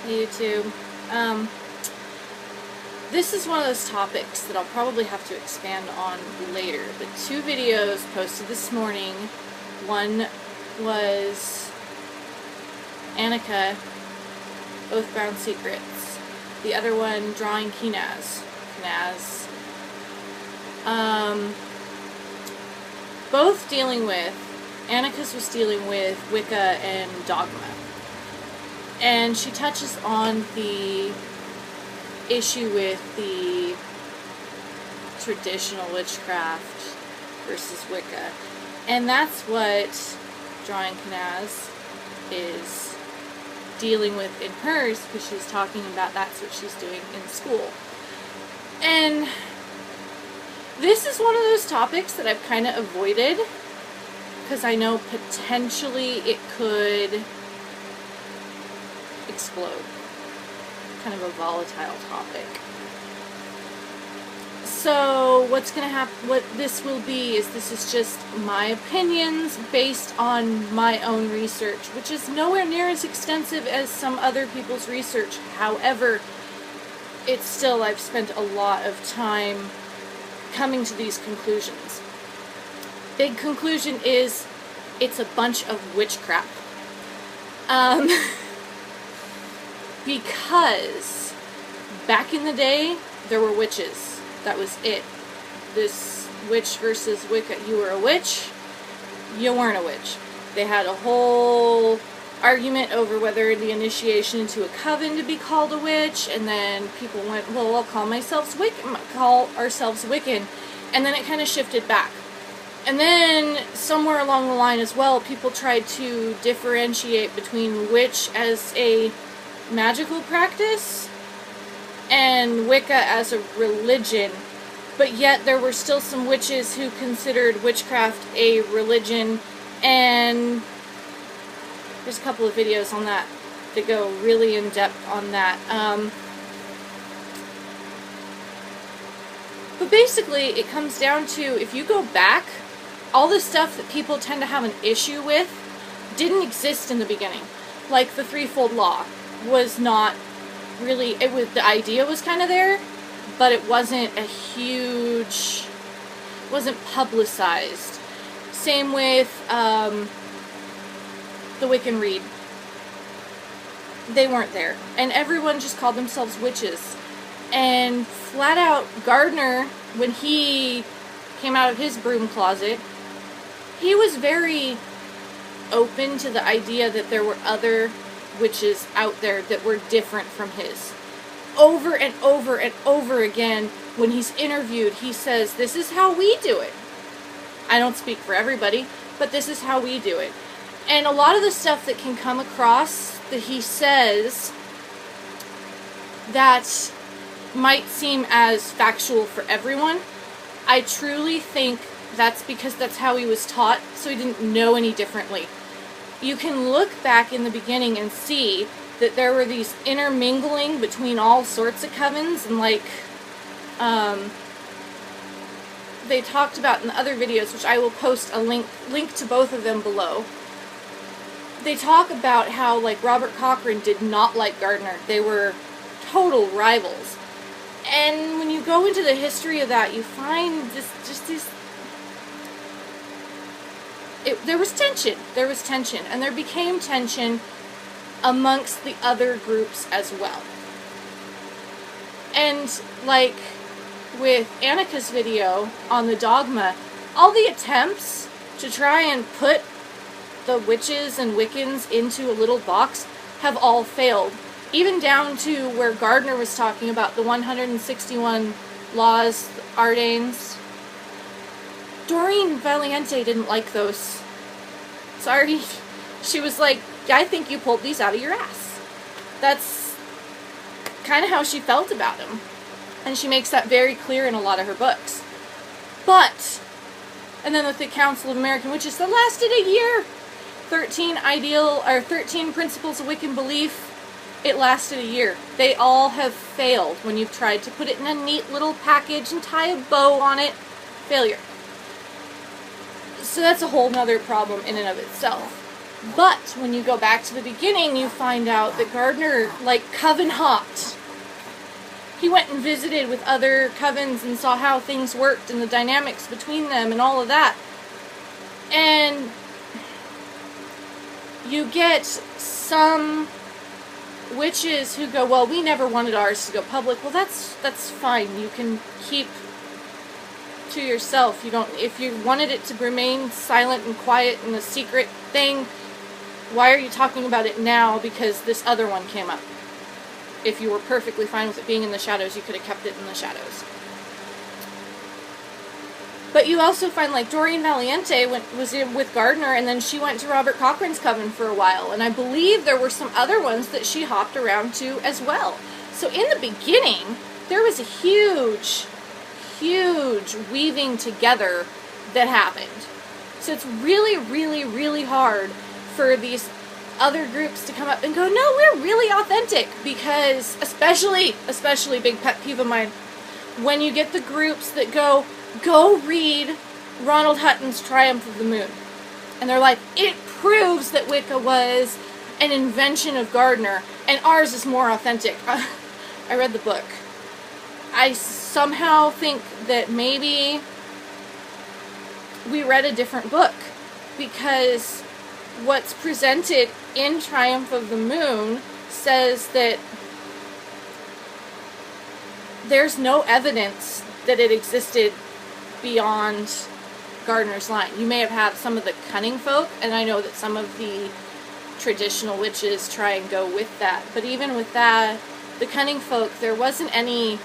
YouTube. This is one of those topics that I'll probably have to expand on later. The two videos posted this morning, one was Annika, Oathbound Secrets. The other one, Drawing Kinaz. Both dealing with, Annika's was dealing with Wicca and Dogma. And she touches on the issue with the traditional witchcraft versus Wicca. And that's what Drawing Kinaz is dealing with in hers, because she's talking about that's what she's doing in school. And this is one of those topics that I've kind of avoided, because I know potentially it could explode. Kind of a volatile topic. So what's going to happen, what this will be, is this is just my opinions based on my own research, which is nowhere near as extensive as some other people's research. However, it's still, I've spent a lot of time coming to these conclusions. Big conclusion is, it's a bunch of witchcraft. Because back in the day, there were witches. That was it. This witch versus Wicca. You were a witch, you weren't a witch. They had a whole argument over whether the initiation into a coven to be called a witch, and then people went, well, I'll call ourselves Wiccan, and then it kind of shifted back. And then somewhere along the line as well, people tried to differentiate between witch as a magical practice and Wicca as a religion, but yet there were still some witches who considered witchcraft a religion, and there's a couple of videos on that that go really in depth on that. But basically it comes down to, if you go back, all the stuff that people tend to have an issue with didn't exist in the beginning. Like the threefold law was not really, it was, the idea was kind of there, but it wasn't a huge, wasn't publicized. Same with the Wiccan Reed. They weren't there. And everyone just called themselves witches. And flat out, Gardner, when he came out of his broom closet, he was very open to the idea that there were other witches out there that were different from his. Over and over and over again, when he's interviewed, he says, this is how we do it. I don't speak for everybody, but this is how we do it. And a lot of the stuff that can come across that he says that might seem as factual for everyone, I truly think that's because that's how he was taught, so he didn't know any differently. You can look back in the beginning and see that there were these intermingling between all sorts of covens, and like they talked about in the other videos, which I will post a link to both of them below. They talk about how, like, Robert Cochran did not like Gardner. They were total rivals. And when you go into the history of that, you find there was tension. There was tension. And there became tension amongst the other groups as well. And, like, with Annika's video on the Dogma, all the attempts to try and put the witches and Wiccans into a little box have all failed. Even down to where Gardner was talking about the 161 laws, Ardanes. Doreen Valiente didn't like those. Sorry. She was like, I think you pulled these out of your ass. That's kind of how she felt about him. And she makes that very clear in a lot of her books. But, and then with the Council of American Witches, that lasted a year. 13 principles of Wiccan belief. It lasted a year. They all have failed when you've tried to put it in a neat little package and tie a bow on it. Failure. So that's a whole nother problem in and of itself. But when you go back to the beginning, you find out that Gardner, like, coven hopped. He went and visited with other covens and saw how things worked and the dynamics between them and all of that. And you get some witches who go, well, we never wanted ours to go public. Well, that's fine. You can keep to yourself. You don't, if you wanted it to remain silent and quiet and a secret thing, why are you talking about it now because this other one came up? If you were perfectly fine with it being in the shadows, you could have kept it in the shadows. But you also find, like, Doreen Valiente was in with Gardner, and then she went to Robert Cochrane's coven for a while. And I believe there were some other ones that she hopped around to as well. So in the beginning, there was a huge, huge weaving together that happened. So it's really, really, really hard for these other groups to come up and go, no, we're really authentic. Because, especially big pet peeve of mine, when you get the groups that go read Ronald Hutton's Triumph of the Moon. And they're like, it proves that Wicca was an invention of Gardner, and ours is more authentic. I read the book. I somehow think that maybe we read a different book, because what's presented in Triumph of the Moon says that there's no evidence that it existed beyond Gardner's line. You may have had some of the cunning folk, and I know that some of the traditional witches try and go with that. But even with that, the cunning folk, there wasn't any